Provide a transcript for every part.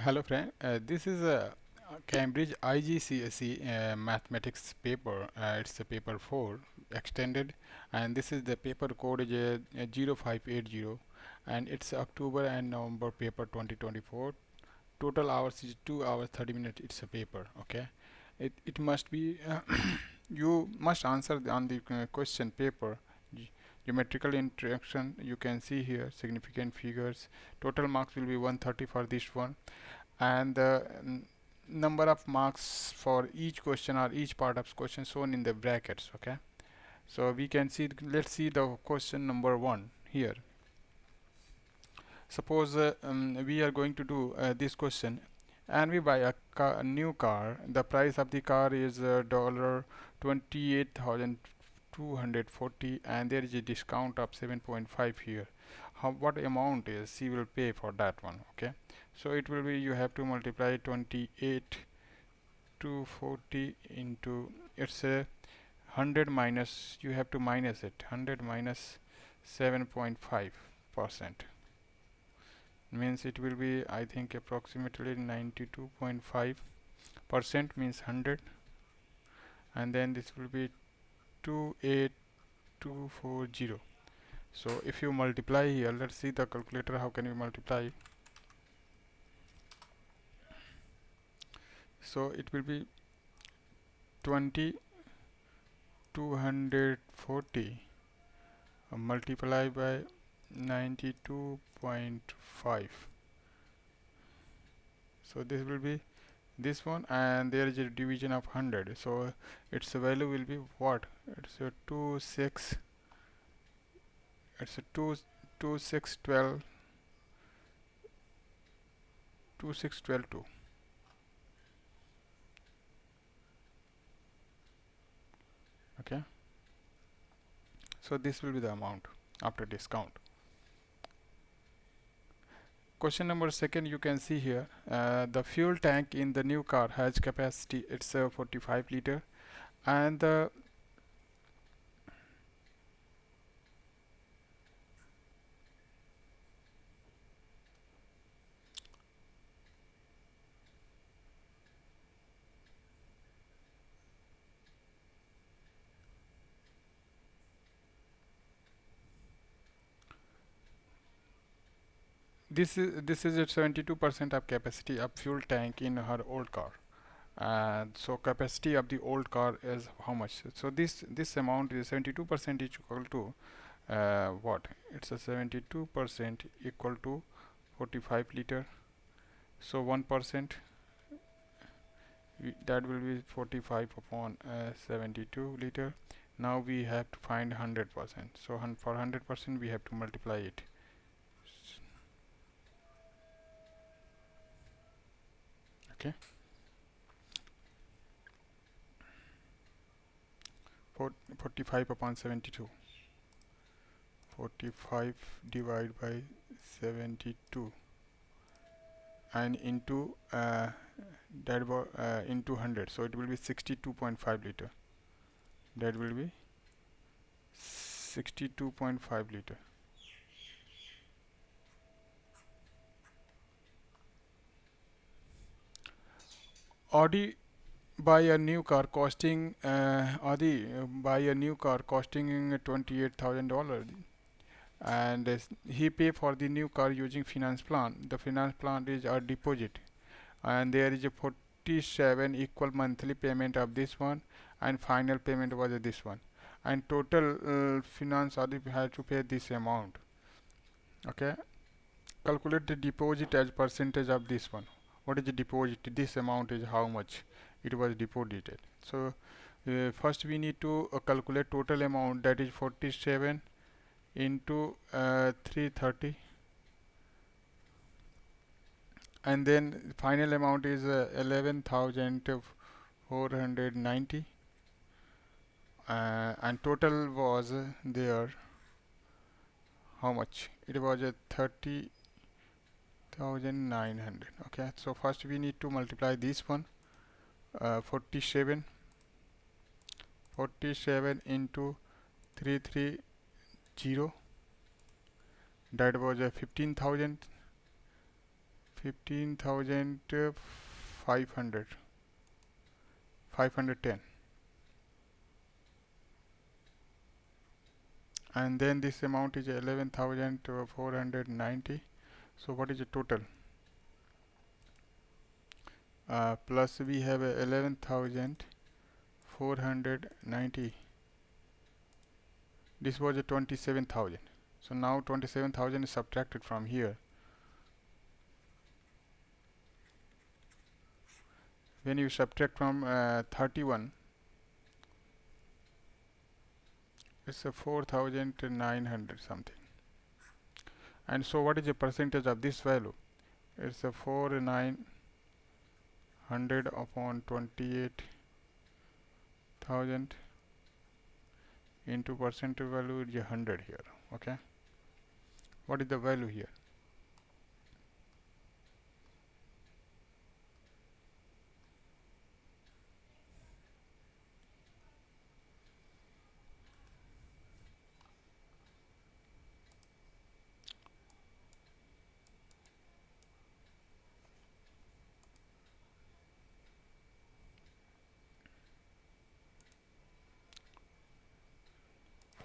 Hello friend, this is a Cambridge IGCSE mathematics paper. It's a paper 4 extended, and this is the paper code is 0580, and it's October and November paper 2024. Total hours is 2 hours 30 minutes. It's a paper. Okay, it must be you must answer on the question paper. Geometrical interaction you can see here, significant figures. Total marks will be 130 for this one, and the number of marks for each question or each part of question shown in the brackets. Okay, so we can see, let's see the question number 1 here. Suppose we are going to do this question, and we buy a new car. The price of the car is dollar 28,240, and there is a discount of 7.5 here. What amount is she will pay for that one? Okay, so it will be, you have to multiply 28 to 40 into, it's a 100 minus, you have to minus it, 100 minus 7.5%, means it will be, I think, approximately 92.5%, means 100, and then this will be 28240. So if you multiply here, let's see the calculator, how can you multiply. So it will be 20240 multiplied by 92.5. So this will be this one, and there is a division of 100, so its value will be what? It's a 2 6, it's a 2 2 6 12 2 6 12 2. Okay, so this will be the amount after discount. Question number second, you can see here, the fuel tank in the new car has capacity, it's 45 liter, and the this is at 72% of capacity of fuel tank in her old car. And so capacity of the old car is how much? So this amount is 72% is equal to what? It's a 72% equal to 45 liter. So 1%, that will be 45 upon 72 liter. Now we have to find 100%. So for 100% we have to multiply it. Okay, 45 upon 72. 45 divided by 72 and into into 100, so it will be 62.5 liter. That will be 62.5 liter. Audi buy a new car costing Audi buy a new car costing $28,000, and he pay for the new car using finance plan. The finance plan is a deposit, and there is a 47 equal monthly payment of this one, and final payment was this one, and total finance Adip had to pay this amount. Okay, calculate the deposit as percentage of this one. What is the deposit? This amount is how much it was deposited. So first we need to calculate total amount, that is 47 into 330, and then final amount is 11,490, and total was there how much? It was 30,900. Okay, so first we need to multiply this one, 47 into 330, that was 15,000. 15,500, 510. And then this amount is 11,490. So what is the total? Plus we have 11,490. This was a 27,000. So now 27,000 is subtracted from here. When you subtract from 31, it's a 4,900 something. And so what is the percentage of this value? It's a 4,900 upon 28,000 into percentage value is 100 here. Okay. What is the value here?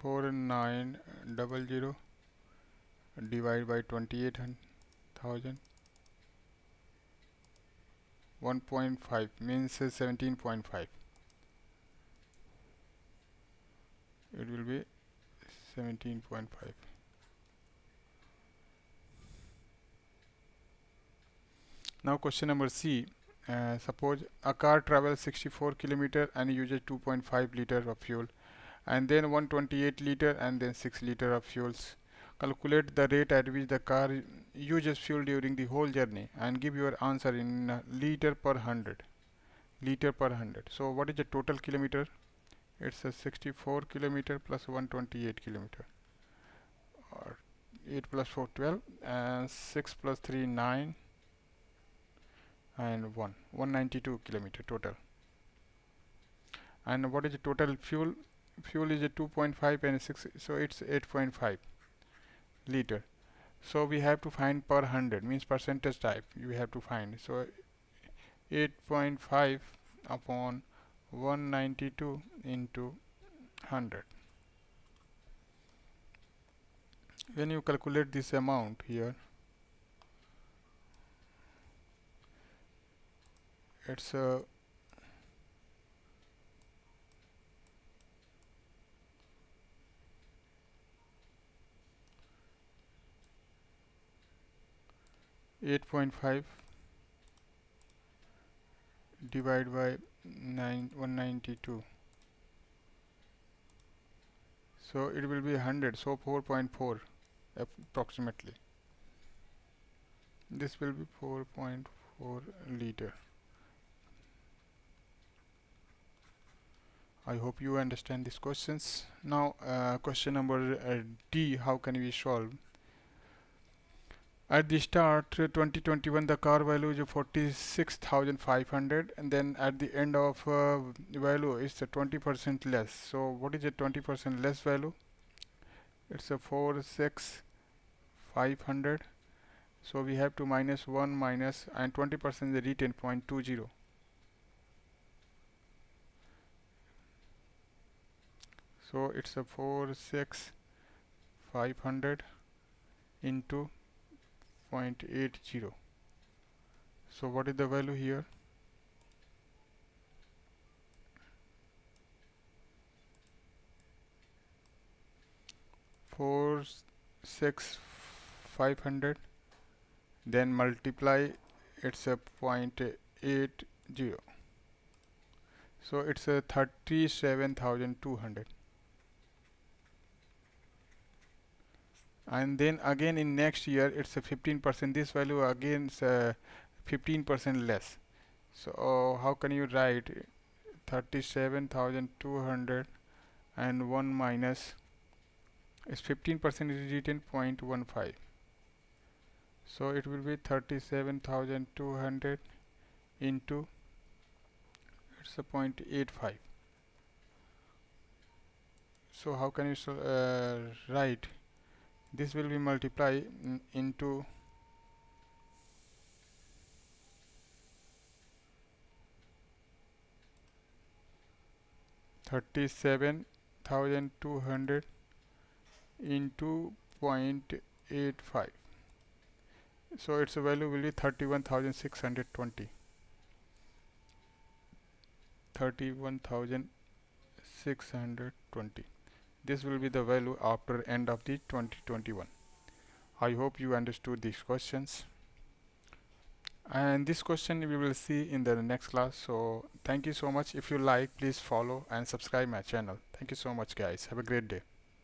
Four nine double zero divided by 28,000. 1.5 means 17.5. It will be 17.5. Now question number C. Suppose a car travels 64 kilometer and uses 2.5 liter of fuel, and then 128 liter and then 6 liter of fuels. Calculate the rate at which the car uses fuel during the whole journey and give your answer in liter per 100. Liter per 100. So what is the total kilometer? It's a 64 kilometer plus 128 kilometer. Or 8 plus 4 12 and 6 plus 3 9 and 192 kilometer total. And what is the total fuel? Fuel is a 2.5 and 6, so it's 8.5 liter. So we have to find per 100, means percentage type you have to find. So 8.5 upon 192 into 100. When you calculate this amount here, it's a 8.5 divided by 192. So it will be 100. So 4.4 approximately. This will be 4.4 liter. I hope you understand these questions. Now question number D, how can we solve? At the start 2021 the car value is 46,500, and then at the end of value is 20% less. So what is the 20% less value? It's a 46,500. So we have to minus 1 minus, and 20% is written 0.20. So it's a 46,500 into 0.80. So what is the value here? 46,500, then multiply, it's a 0.80. So it's a 37,200. And then again in next year it's a 15%. This value again is 15% less. So how can you write 37,200 and 1 minus is 15% is written 0.15. So it will be 37,200 into, it's a 0.85. So how can you write? This will be multiplied into 37,200 into 0.85. So its value will be 31,620. 31,620. This will be the value after end of the 2021. I hope you understood these questions. And this question we will see in the next class. So thank you so much. If you like, please follow and subscribe my channel. Thank you so much, guys. Have a great day.